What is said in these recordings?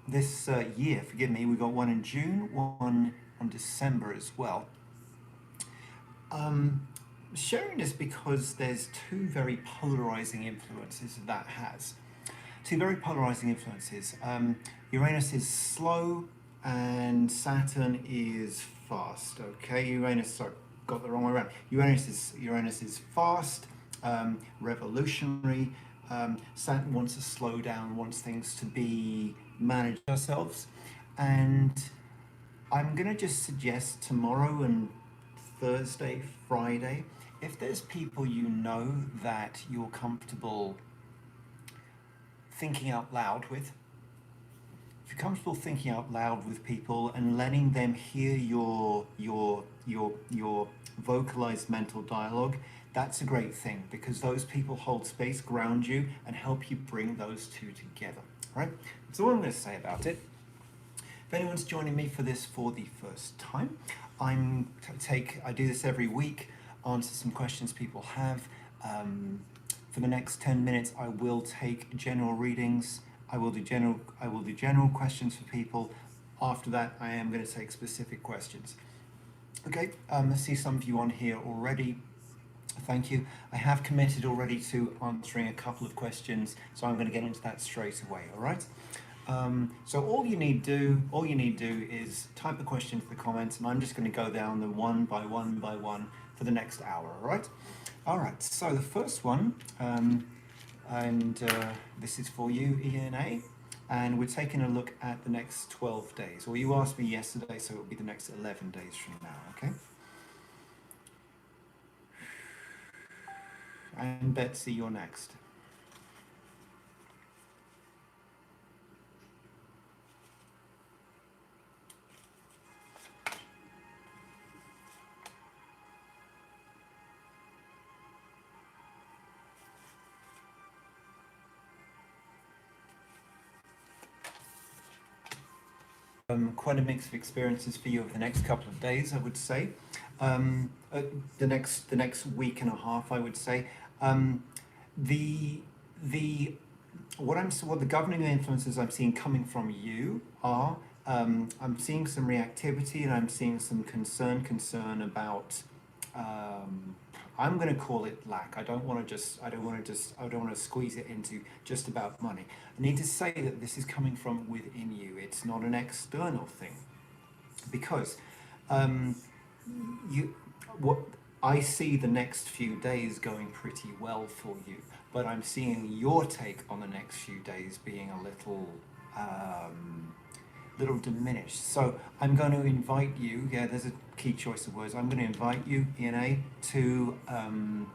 this year, forgive me, we got one in June, one on December as well. Um, Sharing this because there's two very polarizing influences that has. Two very polarizing influences. Uranus is slow and Saturn is fast. Okay, Uranus, sorry, got the wrong way around. Uranus is fast, revolutionary. Saturn wants to slow down, wants things to be managed ourselves, and I'm gonna just suggest tomorrow and Thursday, Friday, if there's people you know that you're comfortable thinking out loud with, if you're comfortable thinking out loud with people and letting them hear your vocalized mental dialogue, that's a great thing because those people hold space, ground you, and help you bring those two together. Right? That's all I'm going to say about it. If anyone's joining me for this for the first time, I do this every week, answer some questions people have. For the next 10 minutes, I will take general readings. I will do general questions for people. After that, I am going to take specific questions. Okay, I see some of you on here already. Thank you. I have committed already to answering a couple of questions, so I'm going to get into that straight away. All right. So all you need to do is type a question into the comments, and I'm just going to go down them one by one for the next hour. All right. All right. So the first one, and this is for you, ENA, and we're taking a look at the next 12 days. Well, you asked me yesterday, so it'll be the next 11 days from now. Okay. And Betsy, you're next. Quite a mix of experiences for you over the next couple of days, I would say. The next week and a half, I would say. The the what the governing influences I'm seeing coming from you are I'm seeing some reactivity and I'm seeing some concern about I'm going to call it lack. I don't want to squeeze it into just about money. I need to say that this is coming from within you. It's not an external thing, because you what I see the next few days going pretty well for you, but I'm seeing your take on the next few days being a little diminished. So I'm going to invite you. Yeah, there's a key choice of words. I'm going to invite you, ENA, to. I'm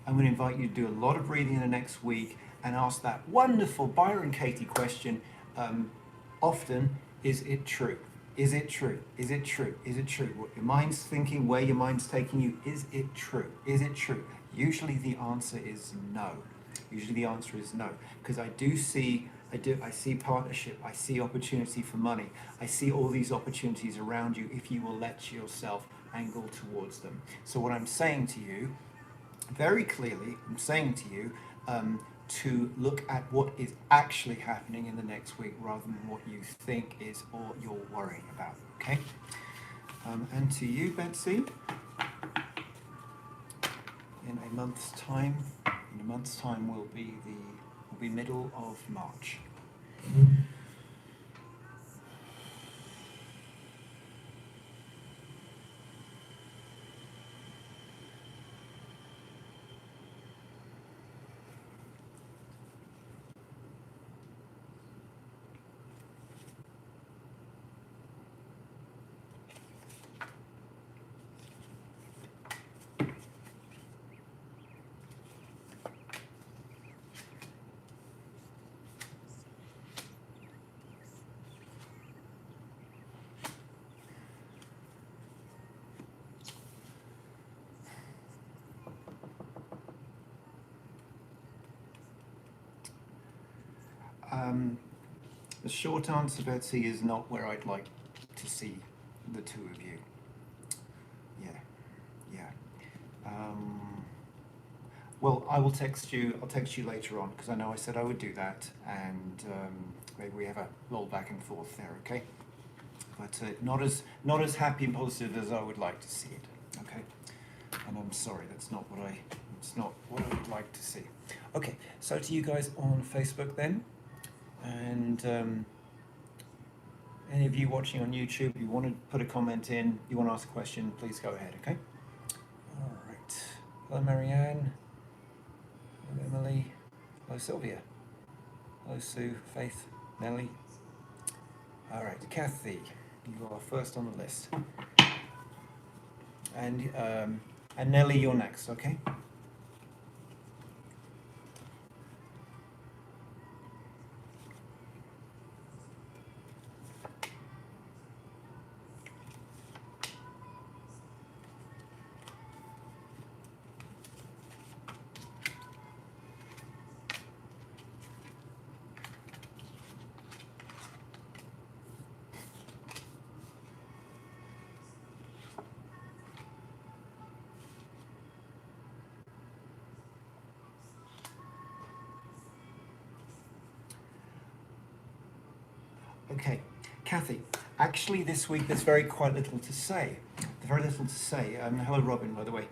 going to invite you to do a lot of reading in the next week and ask that wonderful Byron Katie question. Often, is it true? Is it true? Is it true? Is it true? What your mind's thinking, where your mind's taking you, is it true? Is it true? Usually the answer is no. Usually the answer is no. Because I see partnership, I see opportunity for money, I see all these opportunities around you if you will let yourself angle towards them. So what I'm saying to you, very clearly, I'm saying to you, to look at what is actually happening in the next week rather than what you think is or you're worrying about. Okay. And to you, Betsy, in a month's time. In a month's time will be middle of March. The short answer, Betsy, is not where I'd like to see the two of you. Yeah, yeah. Well, I will text you. I'll text you later on because I know I said I would do that, and maybe we have a little back and forth there, okay? But not as happy and positive as I would like to see it, okay? And I'm sorry, it's not what I would like to see. Okay, so to you guys on Facebook then, and any of you watching on YouTube, you want to put a comment in, you want to ask a question, please go ahead, okay? All right. Hello, Marianne. Hello, Emily. Hello, Sylvia. Hello, Sue, Faith, Nelly. All right, Kathy, you are first on the list. And Nelly, you're next, okay? Okay, Kathy, actually this week there's quite little to say. Very little to say. Hello, Robin, by the way.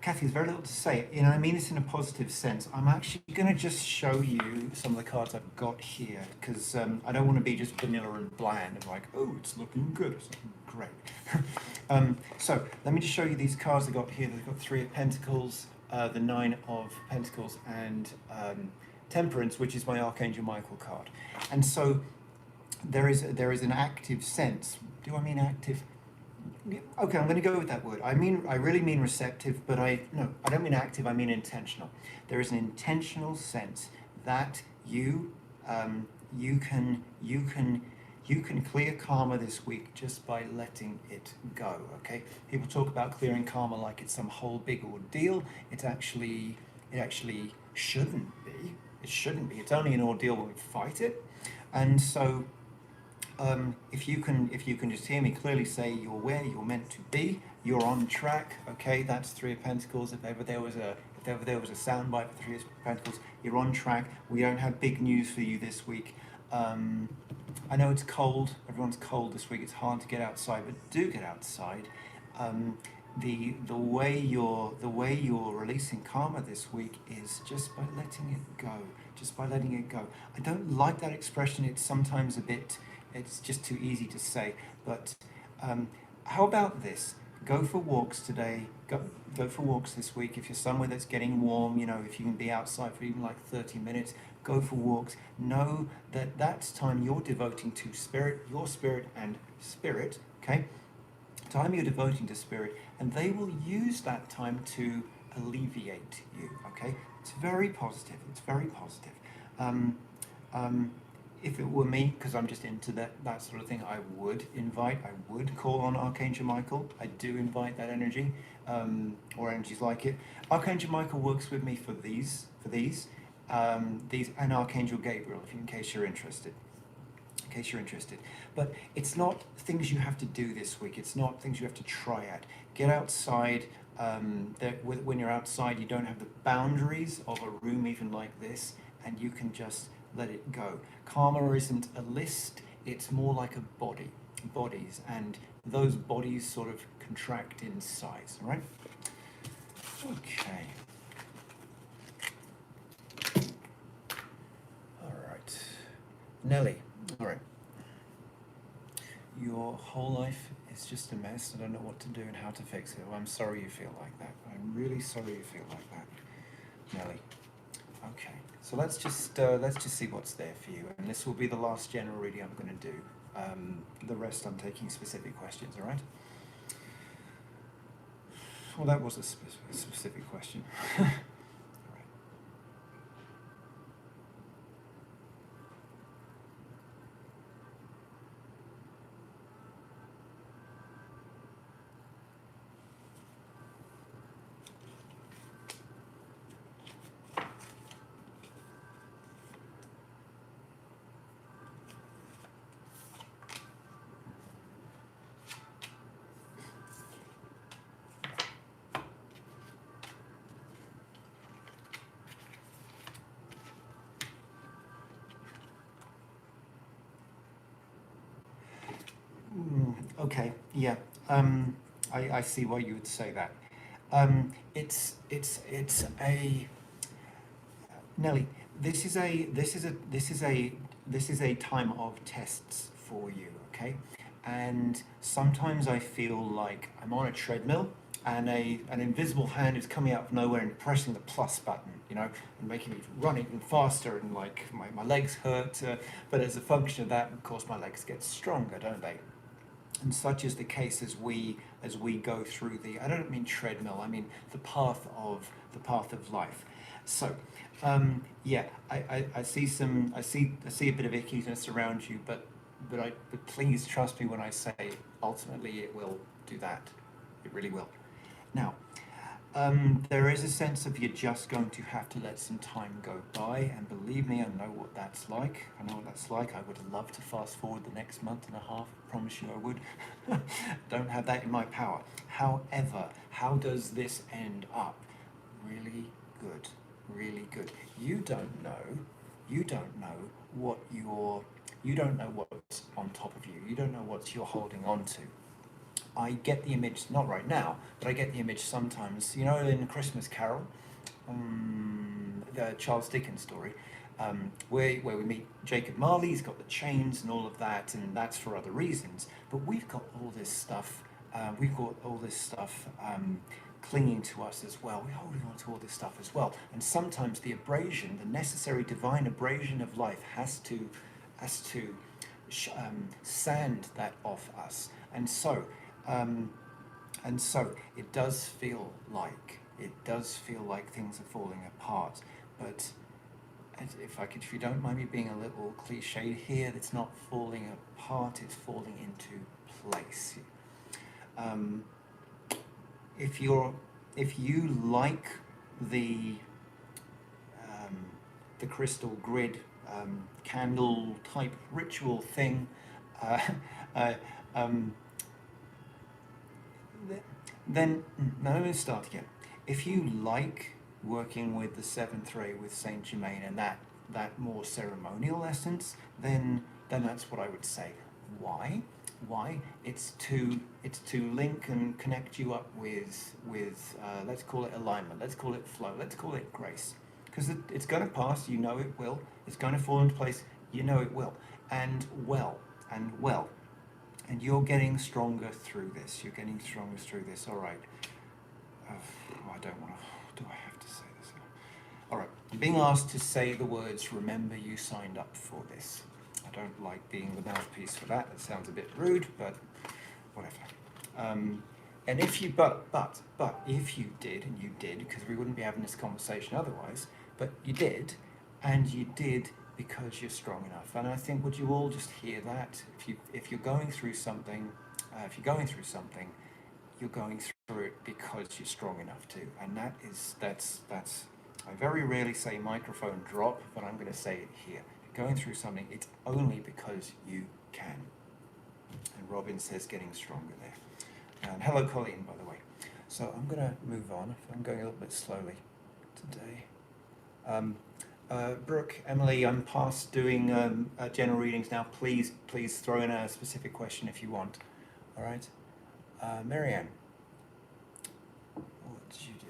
Kathy, there's very little to say. You know, I mean this in a positive sense. I'm actually going to just show you some of the cards I've got here because I don't want to be just vanilla and bland and like, oh, it's looking good or something great. So let me just show you these cards I've got here. They've got 3 of Pentacles, the 9 of Pentacles, and Temperance, which is my Archangel Michael card. And so there is an active sense. Do I mean active? Okay, I'm going to go with that word. I really mean receptive, but I don't mean active. I mean intentional. There is an intentional sense that you can clear karma this week just by letting it go. Okay, people talk about clearing karma like it's some whole big ordeal. It actually shouldn't be. It shouldn't be. It's only an ordeal when we fight it, and so. If you can just hear me clearly say you're where you're meant to be, you're on track. Okay, that's 3 of Pentacles. If ever there was a soundbite for 3 of Pentacles, you're on track. We don't have big news for you this week. I know it's cold. Everyone's cold this week. It's hard to get outside, but do get outside. The way you're releasing karma this week is just by letting it go. Just by letting it go. I don't like that expression. It's sometimes a bit. It's just too easy to say, but how about this? Go for walks today. Go for walks this week. If you're somewhere that's getting warm, you know, if you can be outside for even like 30 minutes, go for walks. Know that that's time you're devoting to spirit, your spirit and spirit, okay? Time you're devoting to spirit, and they will use that time to alleviate you, okay? It's very positive. It's very positive. If it were me, because I'm just into that sort of thing, I would call on Archangel Michael. I do invite that energy, or energies like it. Archangel Michael works with me for these, and Archangel Gabriel, in case you're interested. But it's not things you have to do this week. It's not things you have to try at. Get outside. When you're outside, you don't have the boundaries of a room even like this, and you can just let it go. Karma isn't a list, it's more like a bodies, and those bodies sort of contract in size, right? Okay. All right. Nelly, all right. Your whole life is just a mess. I don't know what to do and how to fix it. Well, I'm sorry you feel like that. I'm really sorry you feel like that, Nelly. Okay. So let's just see what's there for you, and this will be the last general reading I'm going to do. The rest I'm taking specific questions. All right. Well, that was a specific question. All right. Okay, yeah. I see why you would say that. It's a Nelly. This is a time of tests for you. Okay, and sometimes I feel like I'm on a treadmill and an invisible hand is coming out of nowhere and pressing the plus button, you know, and making me run even faster, and like my legs hurt. But as a function of that, of course, my legs get stronger, don't they? And such is the case as we go through the, I don't mean treadmill, I mean the path of life. So yeah, I see I see a bit of ickiness around you, but please trust me when I say ultimately it will do that. It really will. Now, there is a sense of you're just going to have to let some time go by, and believe me, I know what that's like. I know what that's like. I would love to fast forward the next month and a half. I promise you I would. Don't have that in my power. However, how does this end up? Really good. Really good. You don't know what you don't know what's on top of you. You don't know what you're holding on to. I get the image, not right now, but I get the image sometimes. You know, in A Christmas Carol, the Charles Dickens story, where we meet Jacob Marley. He's got the chains and all of that, and that's for other reasons. But we've got all this stuff. We've got all this stuff clinging to us as well. We're holding on to all this stuff as well. And sometimes the abrasion, the necessary divine abrasion of life, has to sand that off us. Um, and so it does feel like things are falling apart. But if you don't mind me being a little cliched here, it's not falling apart; it's falling into place. Um, if you like the um, the crystal grid candle type ritual thing, uh, uh, um, then now let me start again. If you like working with the seventh ray with Saint Germain and that more ceremonial essence, then that's what I would say. Why? Why? It's to link and connect you up with let's call it alignment, let's call it flow, let's call it grace, because it's going to pass. You know it will. It's going to fall into place. You know it will, and well, and you're getting stronger through this. You're getting stronger through this. All right. I don't want to. Do I have to say this? All right. You're being asked to say the words. Remember, you signed up for this. I don't like being the mouthpiece for that. That sounds a bit rude, but whatever. And if you, but if you did, and you did, because we wouldn't be having this conversation otherwise, but you did, and you did because you're strong enough. And I think, would you all just hear that? If you're going through something, you're going through it because you're strong enough to. And that's. I very rarely say microphone drop, but I'm going to say it here. If you're going through something, it's only because you can. And Robin says getting stronger there. And hello, Colleen, by the way. So I'm going to move on. I'm going a little bit slowly today. Brooke, Emily, I'm past doing general readings now. Please throw in a specific question if you want. All right. Marianne, what did you do?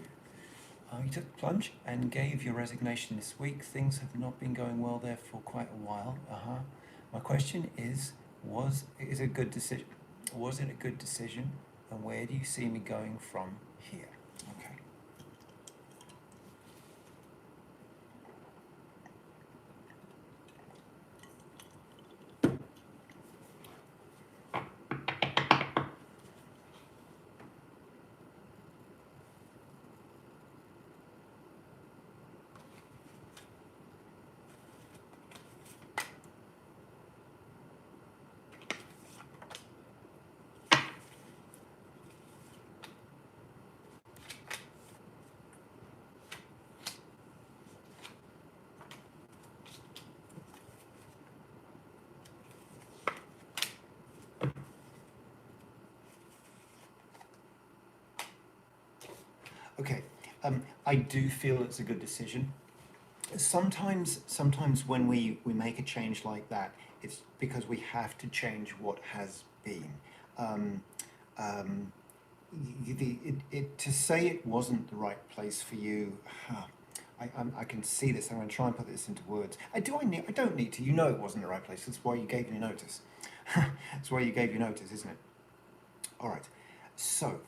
You took the plunge and gave your resignation this week. Things have not been going well there for quite a while. My question is it a good decision? Was it a good decision? And where do you see me going from here? Okay. Okay, I do feel it's a good decision. Sometimes when we make a change like that, it's because we have to change what has been. To say it wasn't the right place for you, I can see this. I'm going to try and put this into words. I don't need to. You know it wasn't the right place. That's why you gave me notice. That's why you gave your notice, isn't it? All right. So,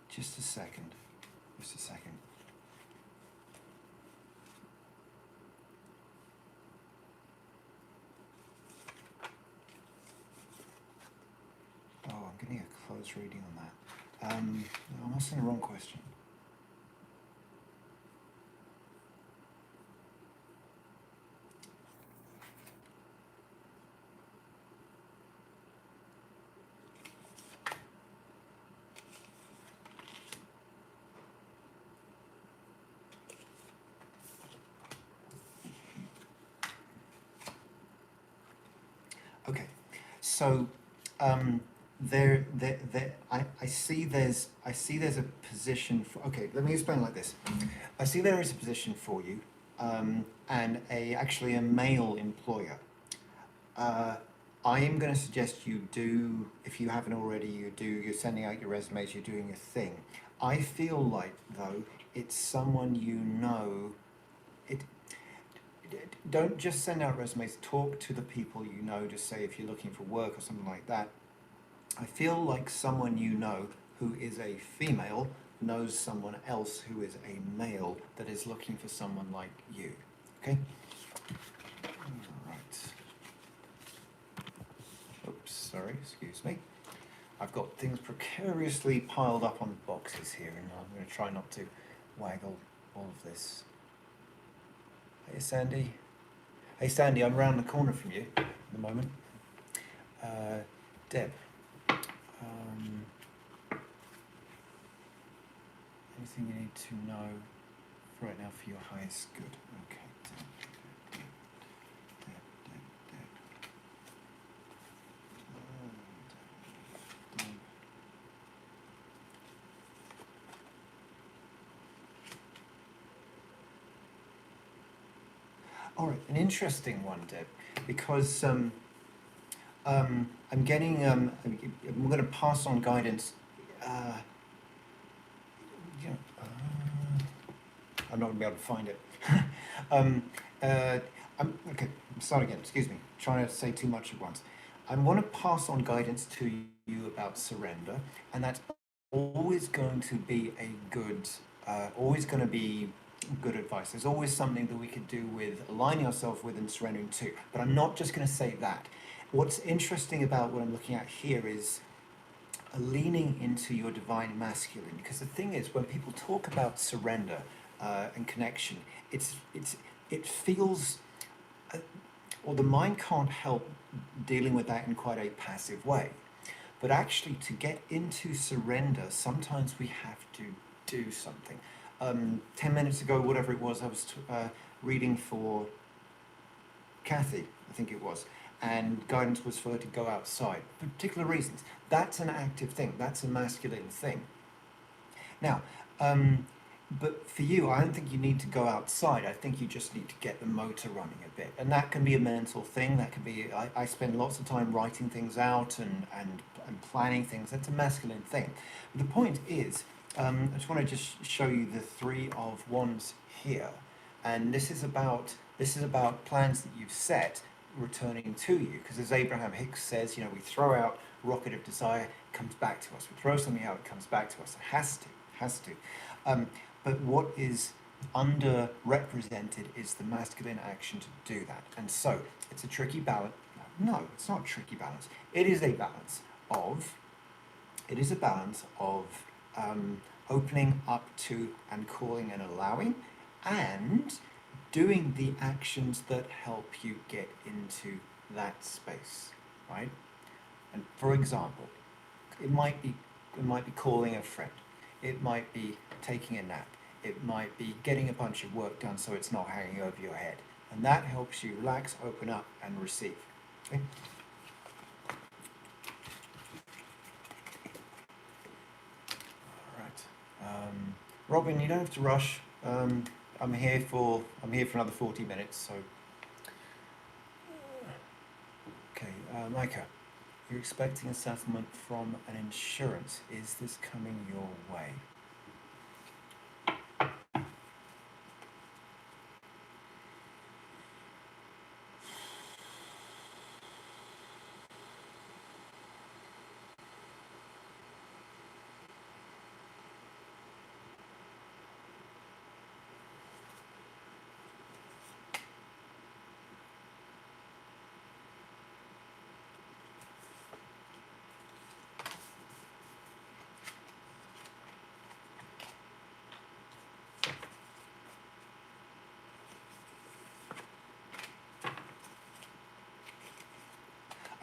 just a second. Just a second. Oh, I'm getting a close reading on that. I'm asking the wrong question. Okay, so I see there's a position for. Okay, let me explain like this. I see there is a position for you, and actually a male employer. I am going to suggest you do, if you haven't already, you're sending out your resumes, you're doing your thing. I feel like, though, it's someone you know. Don't just send out resumes, talk to the people you know, just say if you're looking for work or something like that. I feel like someone you know who is a female knows someone else who is a male that is looking for someone like you. Okay? All right. Oops, sorry, excuse me. I've got things precariously piled up on boxes here, and I'm going to try not to waggle all of this. Hey, Sandy. Hey, Sandy, I'm round the corner from you at the moment. Deb. Anything you need to know right now for your highest good? Okay. Deb. All right, an interesting one, Deb, because I'm getting. I'm going to pass on guidance. I'm not going to be able to find it. Okay, start again, excuse me. Trying to say too much at once. I want to pass on guidance to you about surrender, and that's always going to be good advice. There's always something that we could do with aligning ourselves with and surrendering to, but I'm not just going to say that. What's interesting about what I'm looking at here is leaning into your divine masculine, because the thing is, when people talk about surrender and connection, it feels, or the mind can't help dealing with that in quite a passive way. But actually, to get into surrender, sometimes we have to do something. 10 minutes ago, whatever it was, I was reading for Kathy, I think it was, and guidance was for her to go outside for particular reasons. That's an active thing. That's a masculine thing. Now, but for you, I don't think you need to go outside. I think you just need to get the motor running a bit. And that can be a mental thing. That can be, I spend lots of time writing things out and planning things. That's a masculine thing. But the point is, I just want to just show you the 3 of Wands here. And this is about plans that you've set returning to you. Because as Abraham Hicks says, we throw out rocket of desire, it comes back to us. We throw something out, it comes back to us. It has to. But what is underrepresented is the masculine action to do that. And so it's a tricky balance. No, it's not a tricky balance. It is a balance of opening up to and calling and allowing, and doing the actions that help you get into that space, right? And for example, it might be calling a friend. It might be taking a nap. It might be getting a bunch of work done so it's not hanging over your head. And that helps you relax, open up, and receive. Okay? All right. Robin, you don't have to rush. I'm here for another 40 minutes. So, okay, Micah, you're expecting a settlement from an insurance. Is this coming your way?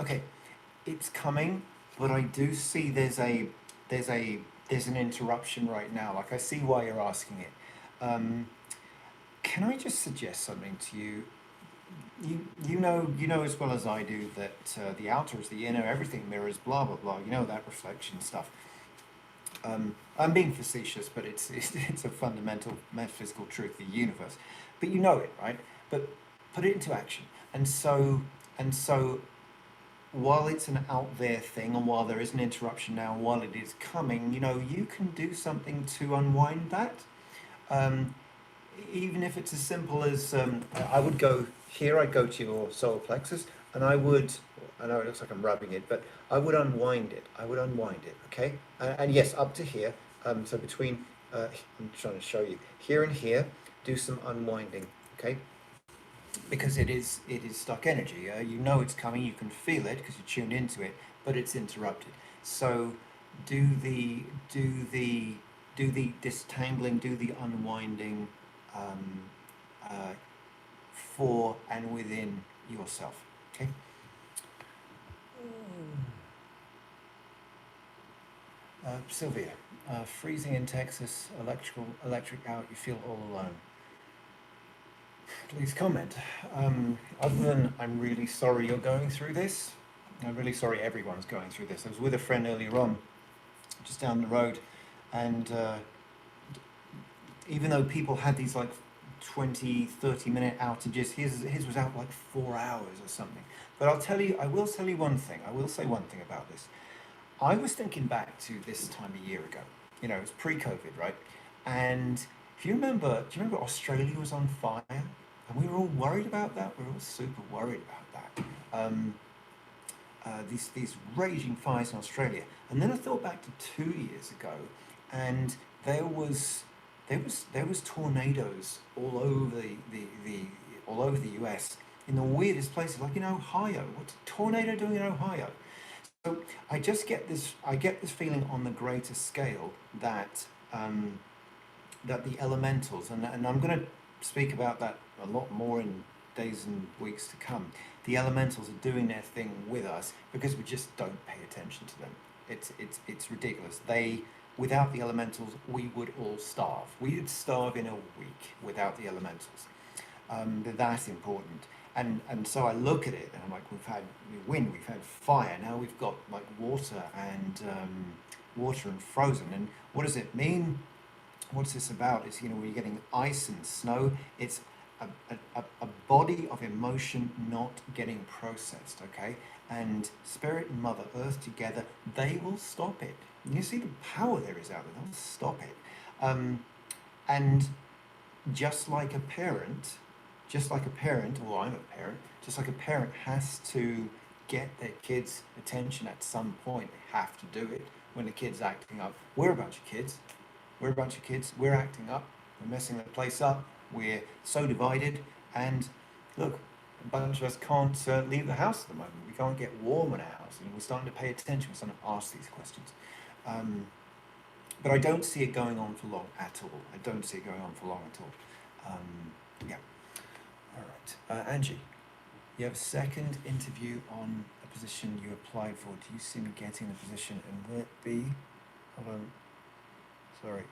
Okay, it's coming, but I do see there's a there's an interruption right now. Like I see why you're asking it. Can I just suggest something to you? You know as well as I do that the outer is the inner, everything mirrors, blah blah blah. You know that reflection stuff. I'm being facetious, but it's a fundamental metaphysical truth of the universe. But you know it, right? But put it into action. And so while it's an out there thing, and while there is an interruption now, and while it is coming, you can do something to unwind that. Um, Even if it's as simple as I would go here, I'd go to your solar plexus, and I know it looks like I'm rubbing it, but I would unwind it. I would unwind it, okay? And yes, up to here. So between, I'm trying to show you here and here, do some unwinding, okay? Because it is stuck energy. You know it's coming. You can feel it because you're tuned into it, but it's interrupted. So do the do the do the distangling, do the unwinding um, uh, for and within yourself. Okay. Sylvia, freezing in Texas, electric out. You feel all alone. Please comment. Other than I'm really sorry you're going through this. I'm really sorry everyone's going through this. I was with a friend earlier on, just down the road, and even though people had these like 20, 30-minute outages, his was out like 4 hours or something. But I will tell you one thing. I will say one thing about this. I was thinking back to this time a year ago. It was pre-COVID, right? And if you remember, do you remember Australia was on fire? And we were all worried about that. We were all super worried about that. These raging fires in Australia. And then I thought back to 2 years ago, and there was tornadoes all over the US in the weirdest places, like in Ohio. What's a tornado doing in Ohio? So I get this feeling on the greater scale that that the elementals, and I'm going to speak about that a lot more in days and weeks to come. The elementals are doing their thing with us because we just don't pay attention to them. It's ridiculous. Without the elementals, we would all starve. We'd starve in a week without the elementals. They're that important. And so I look at it and I'm like, we've had wind, we've had fire, now we've got like water and frozen. And what does it mean? What's this about? It's, when you're getting ice and snow, it's a body of emotion not getting processed, okay? And Spirit and Mother Earth together, they will stop it. You see the power there is out there, they'll stop it. And just like a parent, or I'm a parent, just like a parent has to get their kids' attention at some point, they have to do it when the kid's acting up. We're a bunch of kids. We're acting up. We're messing the place up. We're so divided. And look, a bunch of us can't leave the house at the moment. We can't get warm in our house. And we're starting to pay attention. We're starting to ask these questions. But I don't see it going on for long at all. Yeah. All right. Angie, you have a second interview on a position you applied for. Do you see me getting the position? And will it be... Hold on. Sorry.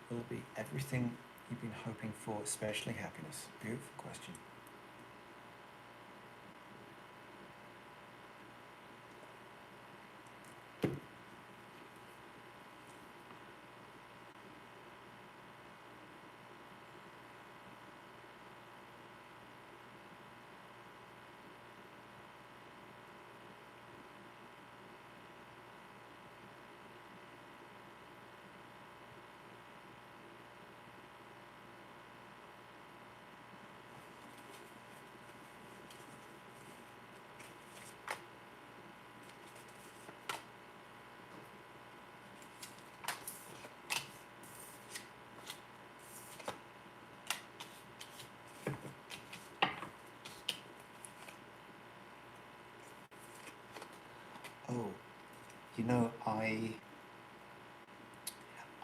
Will it be everything you've been hoping for, especially happiness? Beautiful question.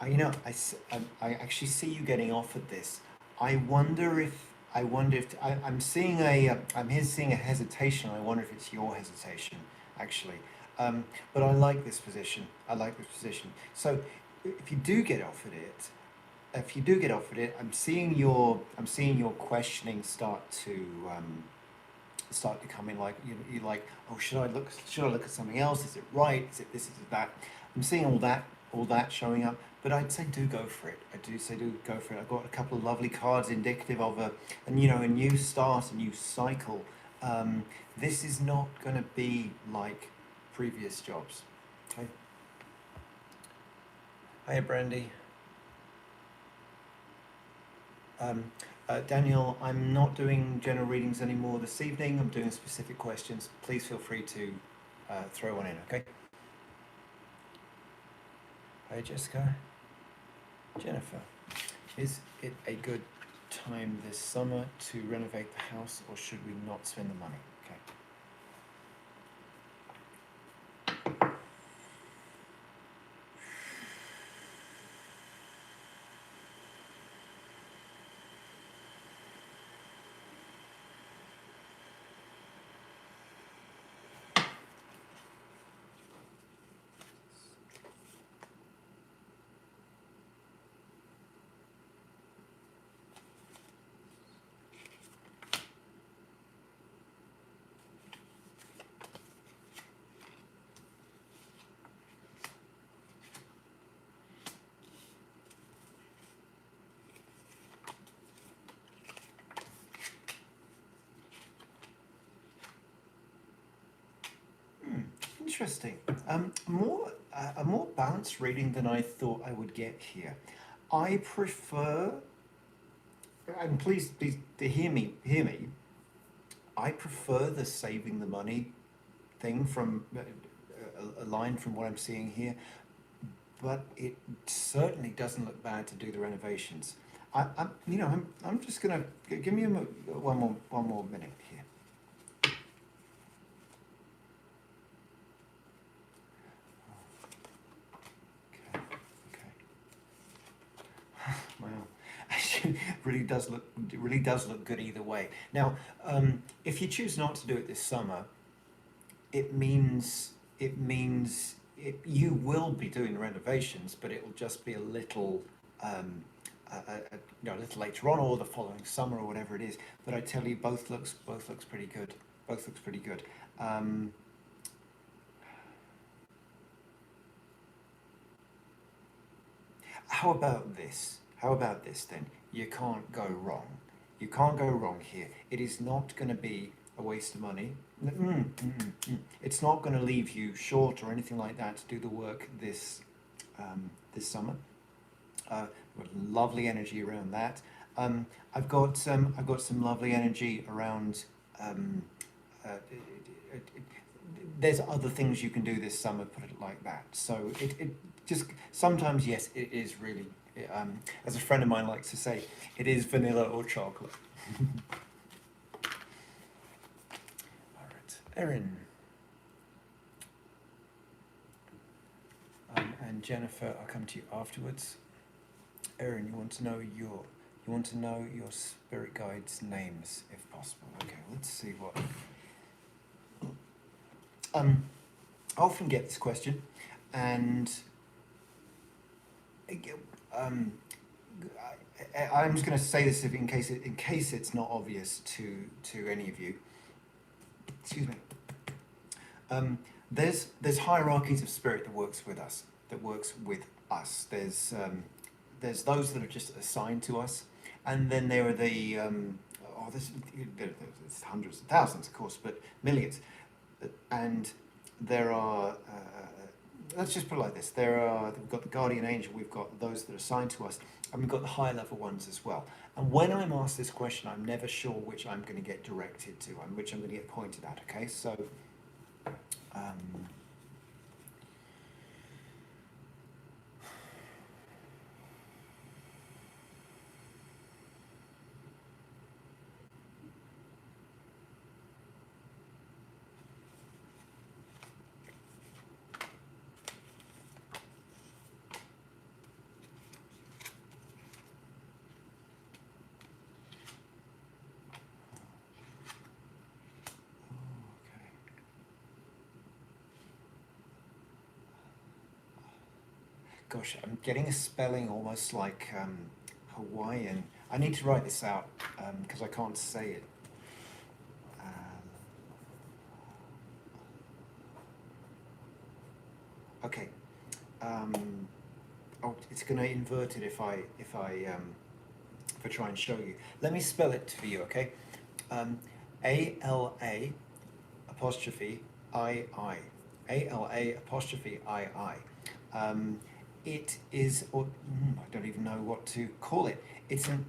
you know, I actually see you getting offered this. I'm seeing I'm here seeing a hesitation. I wonder if it's your hesitation, actually. But I like this position. I like this position. So if you do get offered it, I'm seeing your questioning start to come in. Like you're like, oh, should I look at something else? Is it right? Is it this? Is it that? I'm seeing all that showing up. But I'd say do go for it. I do say do go for it. I've got a couple of lovely cards indicative of a new start, a new cycle. This is not going to be like previous jobs. Okay. Hiya, Brandy. Daniel, I'm not doing general readings anymore this evening. I'm doing specific questions. Please feel free to throw one in, okay? Hi, Jessica. Jennifer, is it a good time this summer to renovate the house, or should we not spend the money? Okay. Interesting. A more balanced reading than I thought I would get here. I prefer, and please to hear me. I prefer the saving the money thing from a line from what I'm seeing here, but it certainly doesn't look bad to do the renovations. I'm just gonna give me one more minute here. Wow, it really does look good either way. Now, if you choose not to do it this summer, it means you will be doing the renovations, but it will just be a little, a little later on, or the following summer, or whatever it is. But I tell you, both looks pretty good. Both looks pretty good. How about this? How about this then? You can't go wrong. You can't go wrong here. It is not going to be a waste of money. It's not going to leave you short or anything like that to do the work this summer. With lovely energy around that. I've got some lovely energy around. There's other things you can do this summer. Put it like that. So it just sometimes, yes, it is really. As a friend of mine likes to say, it is vanilla or chocolate. All right, Erin. And Jennifer, I'll come to you afterwards. Erin, you want to know your spirit guides' names, if possible. Okay, let's see what. I often get this question, and I'm just going to say this in case it's not obvious to any of you. Excuse me. There's hierarchies of spirit that works with us. There's those that are just assigned to us, and then there are there's hundreds of thousands, of course, but millions. And there are, let's just put it like this, we've got the guardian angel, we've got those that are assigned to us, and we've got the higher level ones as well. And when I'm asked this question, I'm never sure which I'm going to get directed to, and which I'm going to get pointed at, okay? So, Gosh, I'm getting a spelling almost like Hawaiian. I need to write this out because I can't say it. Okay. Oh, it's going to invert it if I try and show you. Let me spell it for you, okay? ALA apostrophe II. ALA apostrophe II. It is, or I don't even know what to call it. It's an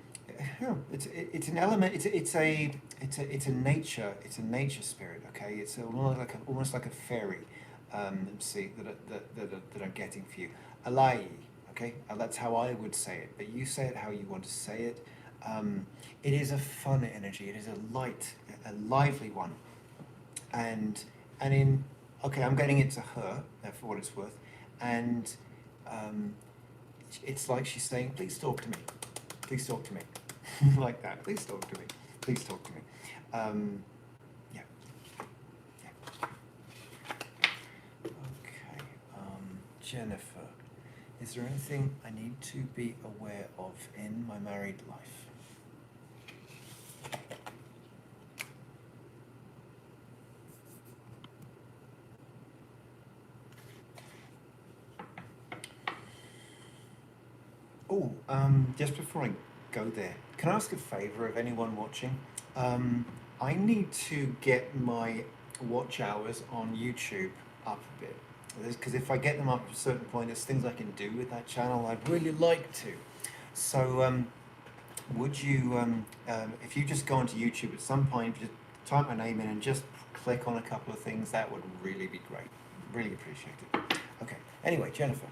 it's an element. It's a nature spirit. Okay, it's almost like a fairy. See that I'm getting for you. Alai. Okay, that's how I would say it. But you say it how you want to say it. It is a fun energy. It is a lively one, and in okay, I'm getting it to her for what it's worth, and it's like she's saying, "Please talk to me, please talk to me," like that. Please talk to me, please talk to me. Yeah. Okay, Jennifer, is there anything I need to be aware of in my married life? Oh, just before I go there, can I ask a favour of anyone watching? I need to get my watch hours on YouTube up a bit. Because if I get them up to a certain point, there's things I can do with that channel I'd really like to. So, would you, if you just go onto YouTube at some point, just type my name in and just click on a couple of things, that would really be great. Really appreciate it. Okay, anyway, Jennifer.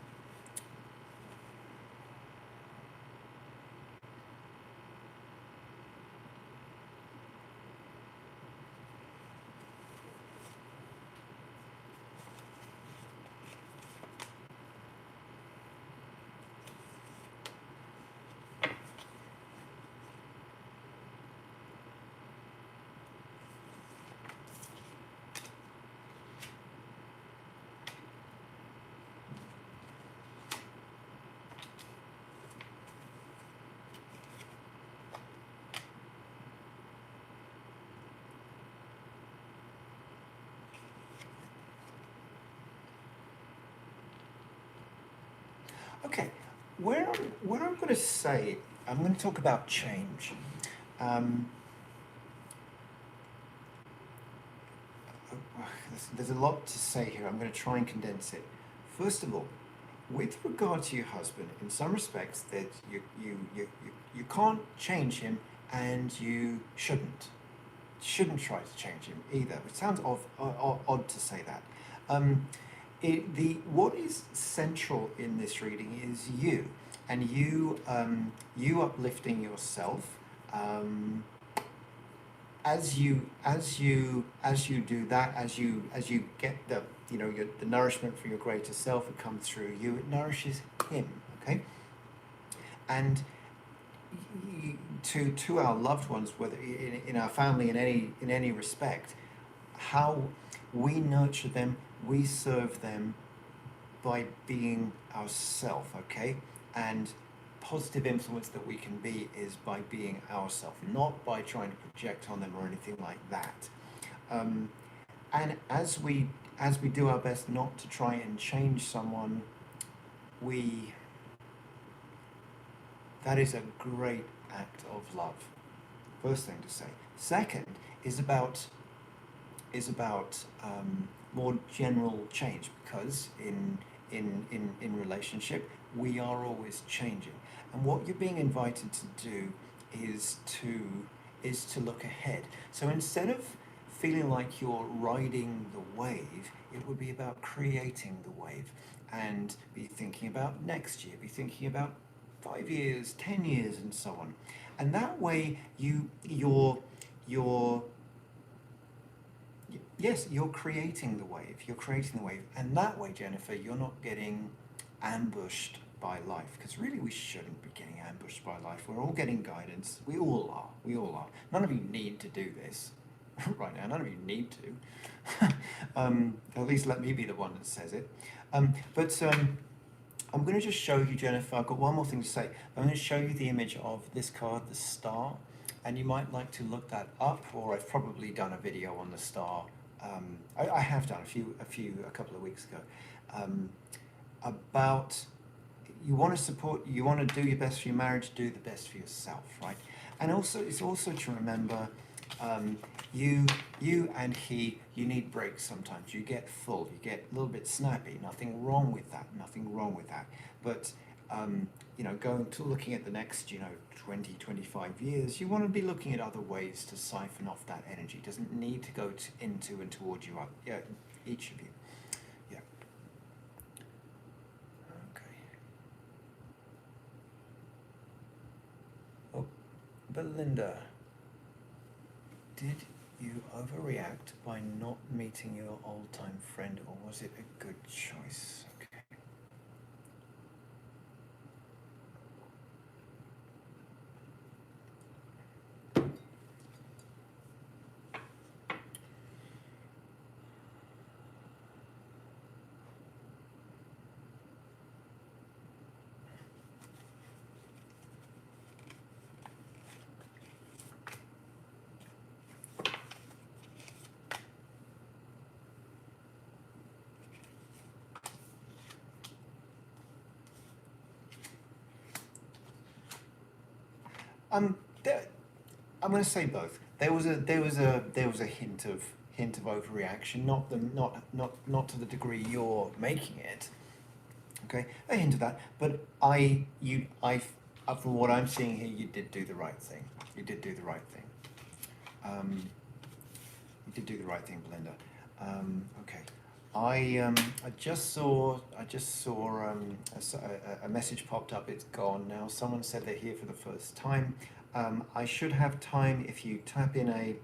Okay, where I'm going to say, I'm going to talk about change. There's a lot to say here. I'm going to try and condense it. First of all, with regard to your husband, in some respects, that you can't change him, and you shouldn't try to change him either. It sounds odd to say that. What is central in this reading is you, and you uplifting yourself. As you do that, as you get the the nourishment for your greater self, it comes through you. It nourishes him. Okay, and to our loved ones, whether in our family, in any respect, how we nurture them, we serve them by being ourself. Okay, and positive influence that we can be is by being ourselves, not by trying to project on them or anything like that. And as we do our best not to try and change someone, that is a great act of love. First thing to say. Second is about more general change, because in relationship we are always changing, and what you're being invited to do is to look ahead. So instead of feeling like you're riding the wave, it would be about creating the wave, and be thinking about next year, be thinking about 5 years, 10 years, and so on. And that way you're creating the wave. You're creating the wave. And that way, Jennifer, you're not getting ambushed by life. Because really, we shouldn't be getting ambushed by life. We're all getting guidance. We all are. We all are. None of you need to do this right now. None of you need to. At least let me be the one that says it. I'm going to just show you, Jennifer, I've got one more thing to say. I'm going to show you the image of this card, the star, and you might like to look that up, or I've probably done a video on the star. I have done a couple of weeks ago, about you want to support, you want to do your best for your marriage, do the best for yourself, right? And also, it's also to remember, you and he, you need breaks sometimes. You get full, you get a little bit snappy. Nothing wrong with that. Nothing wrong with that. But you know, going to looking at the next, 20, 25 years, you want to be looking at other ways to siphon off that energy. It doesn't need to go into and towards you. Yeah, each of you. Yeah. Okay. Oh, Belinda. Did you overreact by not meeting your old-time friend, or was it a good choice? Okay. There, I'm going to say both. There was a hint of overreaction, not to the degree you're making it. Okay, a hint of that. But from what I'm seeing here, you did do the right thing. You did do the right thing. You did do the right thing, Belinda. Okay. I just saw a message popped up. It's gone now. Someone said they're here for the first time. I should have time. If you type in a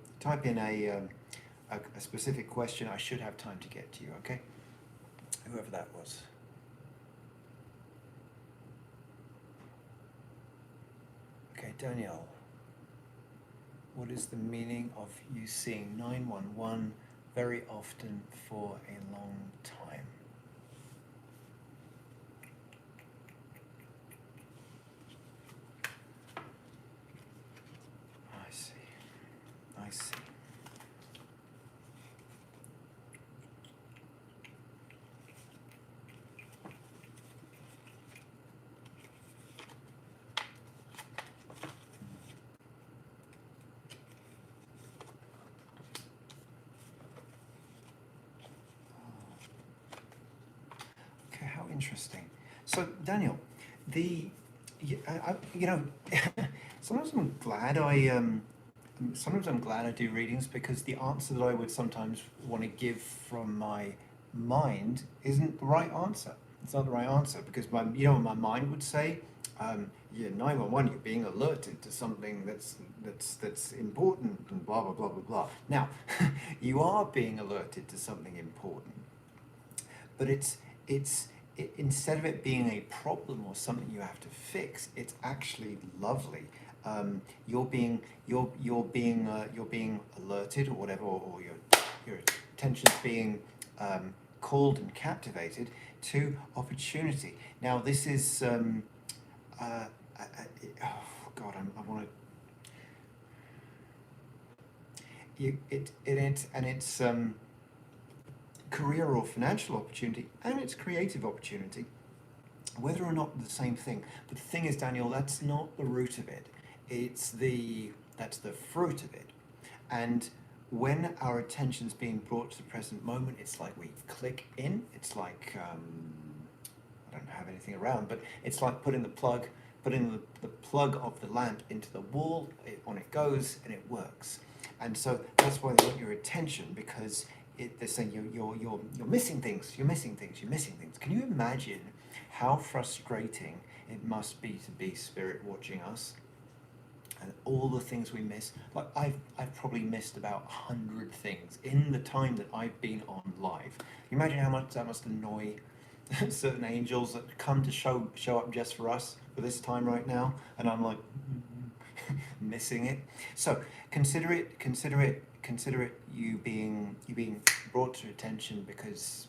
specific question, I should have time to get to you. Okay, whoever that was. Okay, Danielle. What is the meaning of you seeing 911 very often for a long time? I see. I see. How interesting. So, Daniel, sometimes I'm glad I do readings, because the answer that I would sometimes want to give from my mind isn't the right answer. It's not the right answer, because my mind would say, 911, you're being alerted to something that's important, and blah blah blah blah blah. Now, you are being alerted to something important, but instead of it being a problem or something you have to fix, it's actually lovely. You're being alerted or whatever, or your attention's being called and captivated to opportunity. Now this is oh God, I want to. It's career or financial opportunity, and it's creative opportunity, whether or not the same thing. But the thing is, Daniel, that's not the root of it. That's the fruit of it. And when our attention's being brought to the present moment, it's like we click in. It's like I don't have anything around, but it's like putting the plug of the lamp into the wall. On it goes, and it works. And so that's why they want your attention, because they're saying you're missing things. You're missing things. You're missing things. Can you imagine how frustrating it must be to be spirit watching us, and all the things we miss? Like I've probably missed about 100 things in the time that I've been on live. Can you imagine how much that must annoy certain angels that come to show up just for us for this time right now, and I'm like missing it. So consider it you being brought to attention because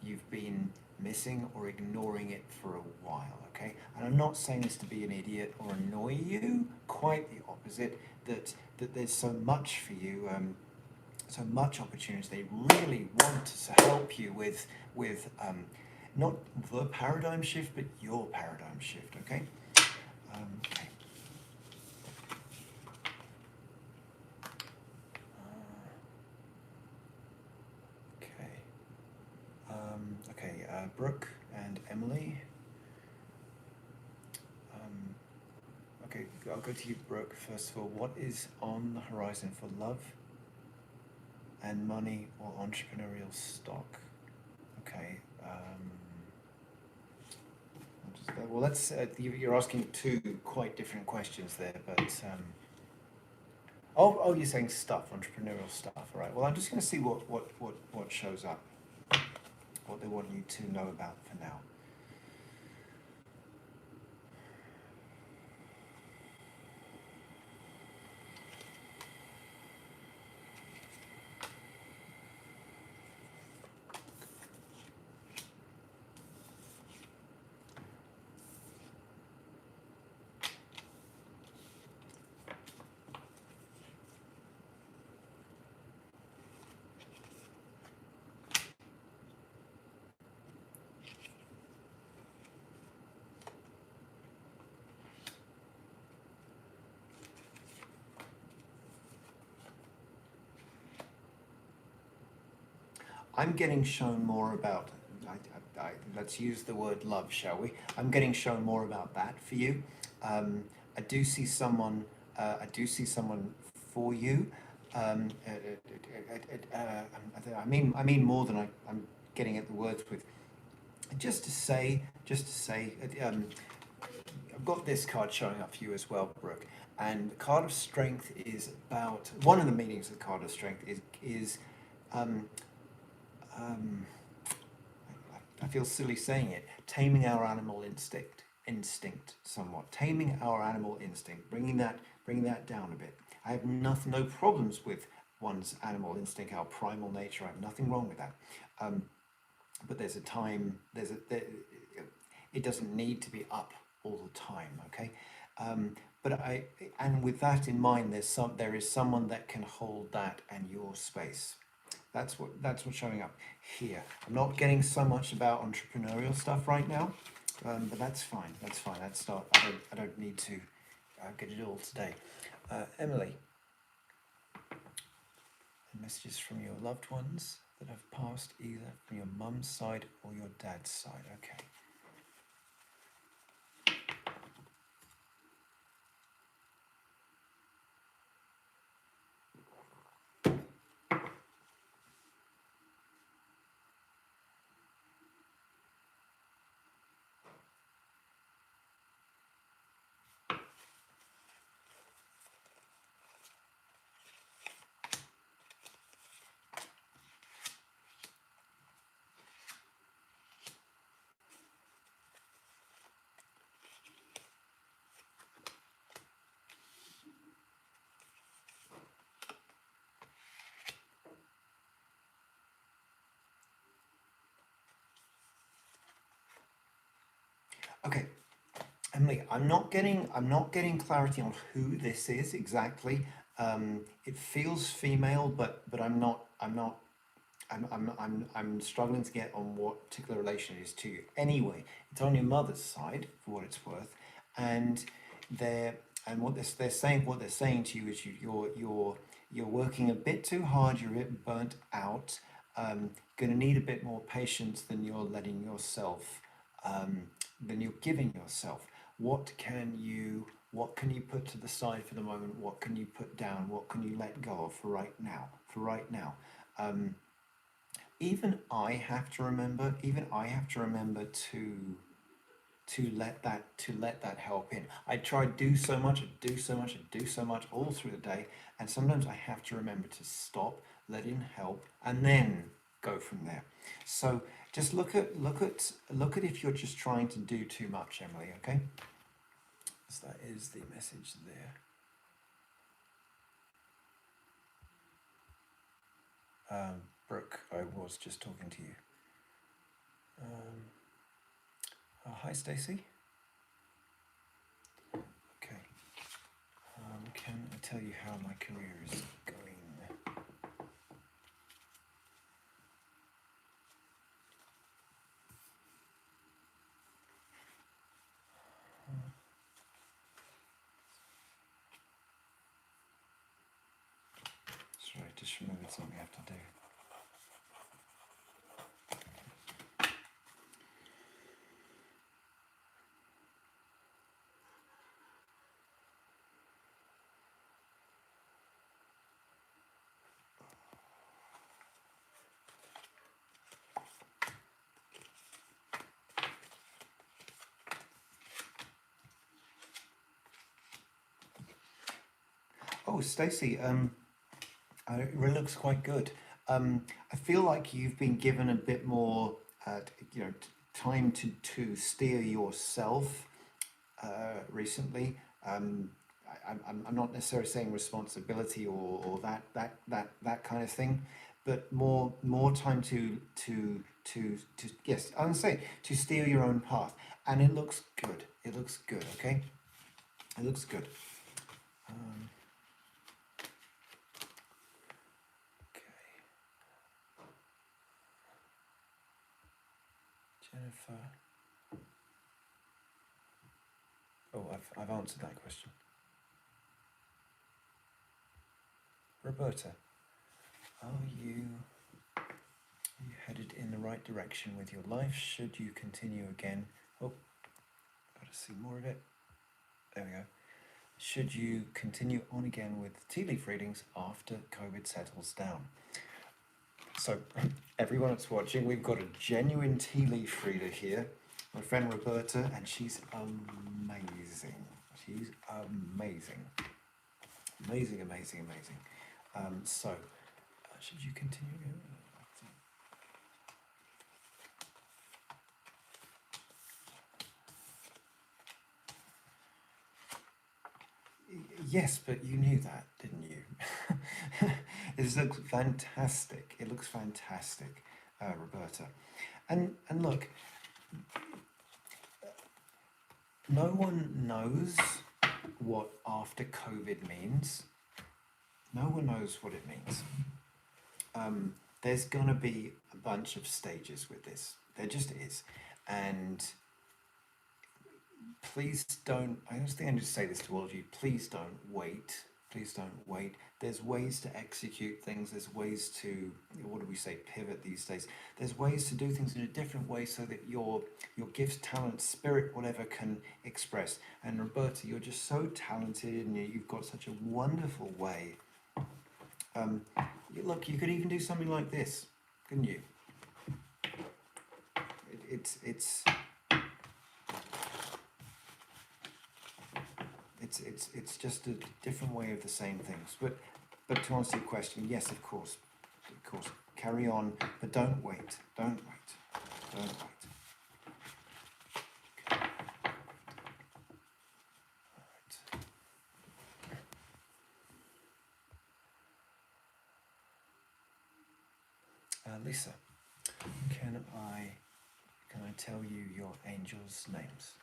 you've been missing or ignoring it for a while, okay? And I'm not saying this to be an idiot or annoy you, quite the opposite, that there's so much for you, so much opportunity. They really want to help you with not the paradigm shift, but your paradigm shift, okay? Okay. Brooke and Emily. Okay, I'll go to you, Brooke. First of all, what is on the horizon for love and money or entrepreneurial stock? Okay. Well, let's. You're asking two quite different questions there, but. Oh, you're saying stuff, entrepreneurial stuff. All right. Well, I'm just going to see what shows up, what they want you to know about for now. I'm getting shown more about, let's use the word love, shall we? I'm getting shown more about that for you. I do see someone for you. I mean more than I'm getting at the words with. Just to say, I've got this card showing up for you as well, Brooke. And the card of strength is about, one of the meanings of the card of strength is I feel silly saying it, taming our animal instinct somewhat, taming our animal instinct, bringing that down a bit. I have no problems with one's animal instinct, our primal nature. I have nothing wrong with that. But there's a time. It doesn't need to be up all the time. Okay. And with that in mind, there is someone that can hold that and your space. That's what's showing up here. I'm not getting so much about entrepreneurial stuff right now, but that's fine. I don't need to get it all today. Emily, messages from your loved ones that have passed, either from your mum's side or your dad's side. Okay. Okay, Emily, I'm not getting clarity on who this is exactly. It feels female, but I'm struggling to get on what particular relation it is to you. Anyway, it's on your mother's side, for what it's worth, and what they're saying to you is you're working a bit too hard. You're a bit burnt out. Going to need a bit more patience than you're letting yourself. Than you're giving yourself. What can you put to the side for the moment? What can you put down? What can you let go of for right now? Even I have to remember to let that help in. I try to do so much all through the day, and sometimes I have to remember to stop, let in help, and then go from there. So just look at if you're just trying to do too much, Emily, okay? So that is the message there. Brooke, I was just talking to you. Hi, Stacey. Okay. Can I tell you how my career is going? Sorry, just remembered something I have to do. Oh, Stacey, it really looks quite good. I feel like you've been given a bit more, time to steer yourself recently. I'm not necessarily saying responsibility or that kind of thing, but more time to yes, I would say to steer your own path, and it looks good. It looks good. Okay, it looks good. Okay, Jennifer. Oh, I've answered that question. Roberta, are you headed in the right direction with your life? Should you continue again? Oh, got to see more of it. There we go. Should you continue on again with tea leaf readings after COVID settles down? So, everyone that's watching, we've got a genuine tea leaf reader here, my friend Roberta, and she's amazing. She's amazing. Amazing, amazing, amazing. Should you continue? Yes, but you knew that, didn't you? It looks fantastic. It looks fantastic, Roberta. And look, no one knows what after COVID means. No one knows what it means. There's gonna be a bunch of stages with this. There just is, and please don't, I just think I need to say this to all of you, please don't wait. Please don't wait. There's ways to execute things. There's ways to, what do we say, pivot these days. There's ways to do things in a different way so that your gifts, talent, spirit, whatever can express. And Roberta, you're just so talented and you've got such a wonderful way. Look, you could even do something like this, couldn't you? It's just a different way of the same things. But to answer your question, yes, of course, carry on, but don't wait. Don't wait. Don't wait. Lisa, can I tell you your angels' names?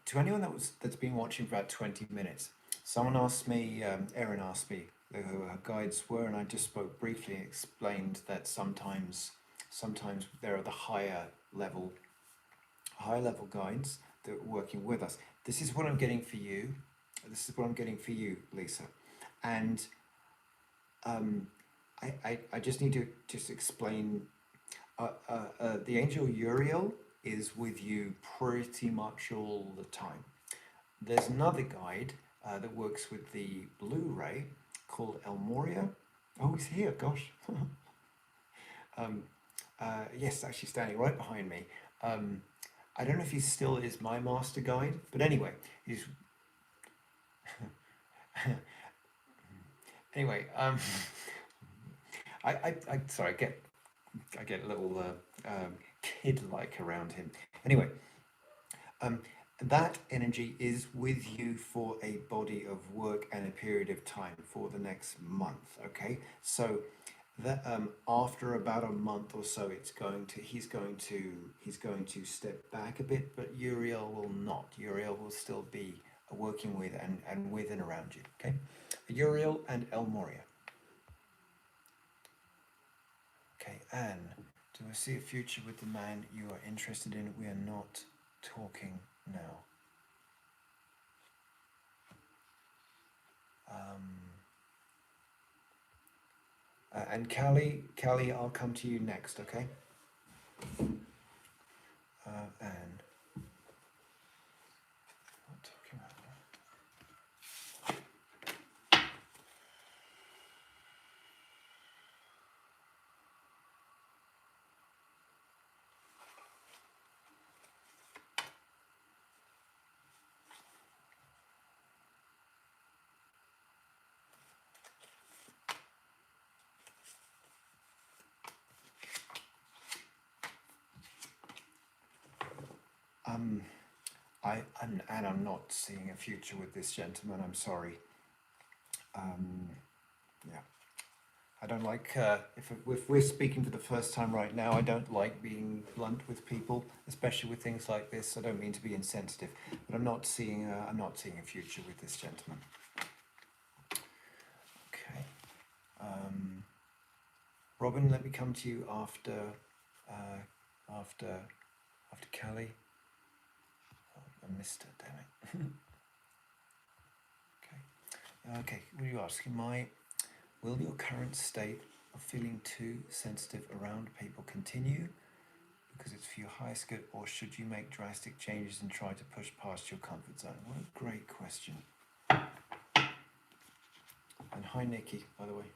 To anyone that's been watching for about 20 minutes, someone asked me, Erin asked me who her guides were, and I just spoke briefly and explained that sometimes there are the higher level guides that are working with us. This is what I'm getting for you. This is what I'm getting for you, Lisa. And I just need to just explain. The angel Uriel is with you pretty much all the time. There's another guide that works with the blue ray called El Moria. Oh, he's here, gosh. Yes, actually standing right behind me. I don't know if he still is my master guide, but anyway, he's... anyway, sorry, I get I get a little kid-like around him. Anyway, that energy is with you for a body of work and a period of time for the next month. Okay, so that after about a month or so, he's going to step back a bit, but Uriel will not. Uriel will still be working with and with and around you. Okay, Uriel and El Moria. Okay, Anne, do I see a future with the man you are interested in? We are not talking now. And Callie, I'll come to you next, okay? Anne. Not talking right now. I'm not seeing a future with this gentleman. I'm sorry. Yeah, I don't like if we're speaking for the first time right now. I don't like being blunt with people, especially with things like this. I don't mean to be insensitive, but I'm not seeing a future with this gentleman. Okay, Robin, let me come to you after Callie. I missed it, damn it. Okay, what are you asking? Will your current state of feeling too sensitive around people continue because it's for your highest good, or should you make drastic changes and try to push past your comfort zone? What a great question. And hi, Nikki, by the way.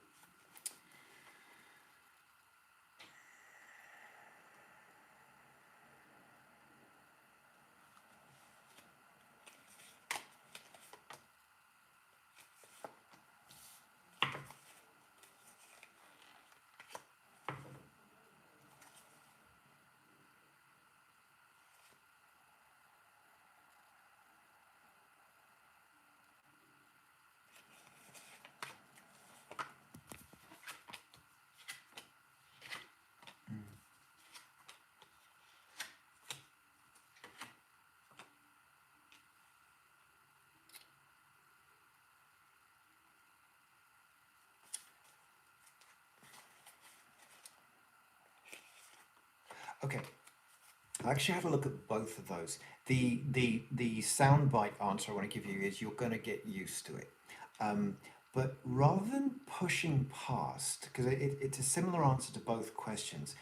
Okay, I actually have a look at both of those. The soundbite answer I want to give you is you're going to get used to it. But rather than pushing past, because it's a similar answer to both questions,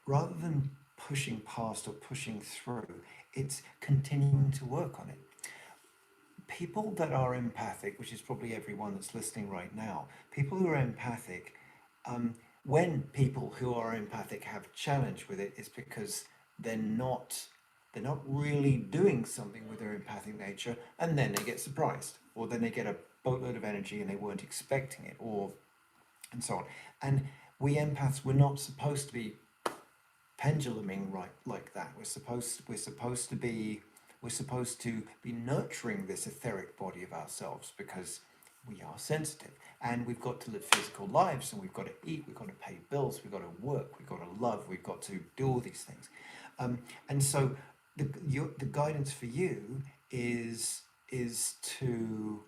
rather than pushing past or pushing through, it's continuing to work on it. People that are empathic, which is probably everyone that's listening right now, people who are empathic, when people who are empathic have challenge with it, it's because they're not really doing something with their empathic nature, and then they get surprised, or then they get a boatload of energy and they weren't expecting it, or and so on. And we empaths, we're not supposed to be penduluming right like that. We're supposed to be nurturing this etheric body of ourselves because we are sensitive, and we've got to live physical lives, and we've got to eat, we've got to pay bills, we've got to work, we've got to love, we've got to do all these things. And so the guidance for you is to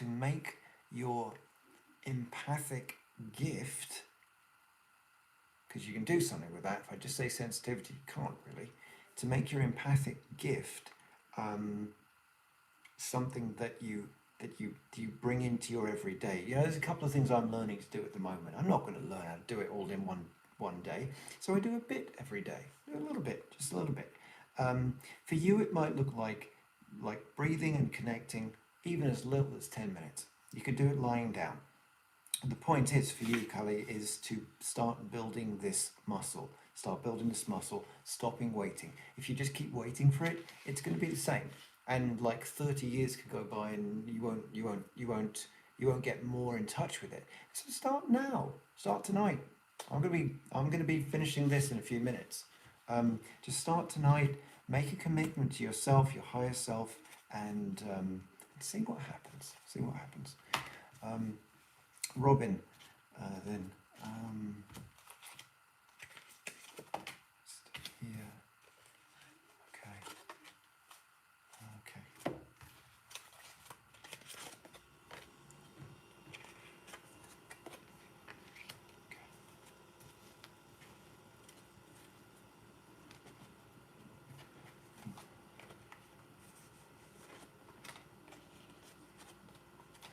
make your empathic gift, because you can do something with that. If I just say sensitivity, you can't really. To make your empathic gift something that you bring into your everyday. You know, there's a couple of things I'm learning to do at the moment. I'm not going to learn how to do it all in one day, so I do a bit every day, a little bit, just a little bit. For you, it might look like breathing and connecting, even as little as 10 minutes. You could do it lying down. The point is for you, Callie, is to start building this muscle. Start building this muscle, stopping waiting. If you just keep waiting for it, it's going to be the same. And like 30 years could go by and you you won't get more in touch with it. So start now. Start tonight. I'm gonna be finishing this in a few minutes. Just start tonight. Make a commitment to yourself, your higher self, and see what happens. See what happens. Robin, then. Here. Okay. Okay.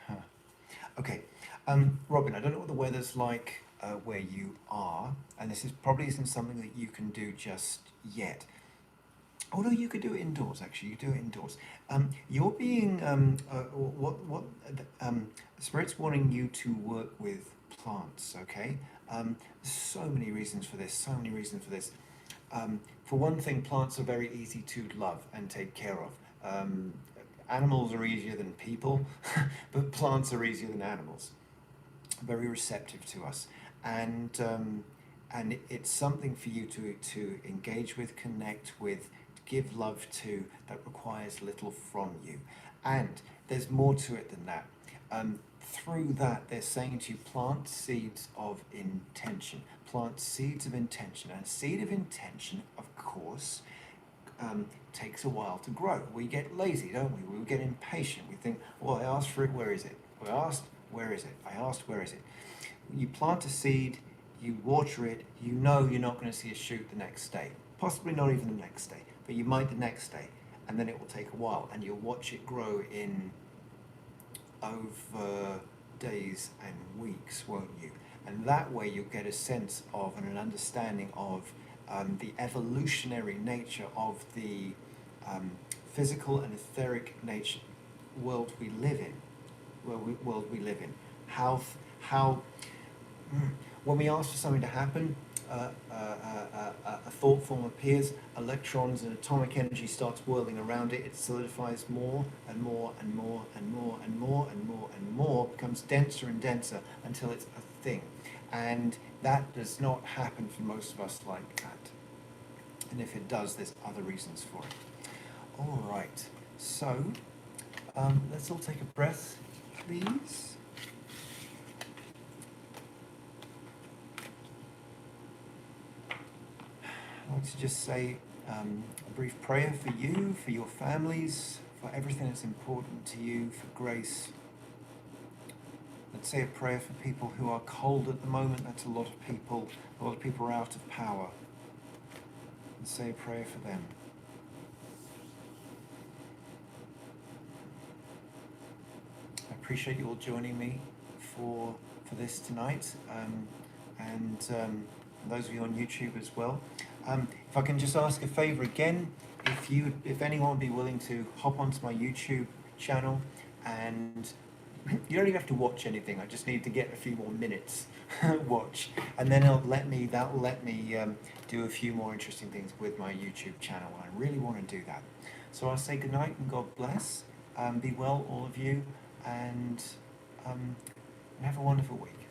Huh. Okay. Robin, I don't know what the weather's like where you are, and this probably isn't something that you can do just yet. Although you could do it indoors, actually, you do it indoors. You're being Spirit's wanting you to work with plants. Okay. So many reasons for this. So many reasons for this. For one thing, plants are very easy to love and take care of. Animals are easier than people, but plants are easier than animals. Very receptive to us, and it's something for you to engage with, connect with, give love to, that requires little from you. And there's more to it than that. Through that, they're saying to you, plant seeds of intention. Plant seeds of intention. And a seed of intention, of course, takes a while to grow. We get lazy, don't we? We get impatient. We think, well, I asked for it, where is it? I asked, where is it? I asked, where is it? You plant a seed, you water it, you know you're not going to see a shoot the next day. Possibly not even the next day, but you might the next day. And then it will take a while, and you'll watch it grow in over days and weeks, won't you? And that way you'll get a sense of and an understanding of the evolutionary nature of the physical and etheric nature world we live in. World we live in. How when we ask for something to happen, a thought form appears, electrons and atomic energy starts whirling around it, it solidifies more and more and more and more and more and more and more, becomes denser and denser until it's a thing. And that does not happen for most of us like that. And if it does, there's other reasons for it. All right, so let's all take a breath, please. I'd like to just say a brief prayer for you, for your families, for everything that's important to you, for grace. Let's say a prayer for people who are cold at the moment. That's a lot of people. A lot of people are out of power. Let's say a prayer for them. I appreciate you all joining me for this tonight, and those of you on YouTube as well. If I can just ask a favour again, if anyone would be willing to hop onto my YouTube channel, and you don't even have to watch anything. I just need to get a few more minutes watch, and then that'll let me do a few more interesting things with my YouTube channel. And I really want to do that. So I'll say good night and God bless. Be well, all of you, and have a wonderful week.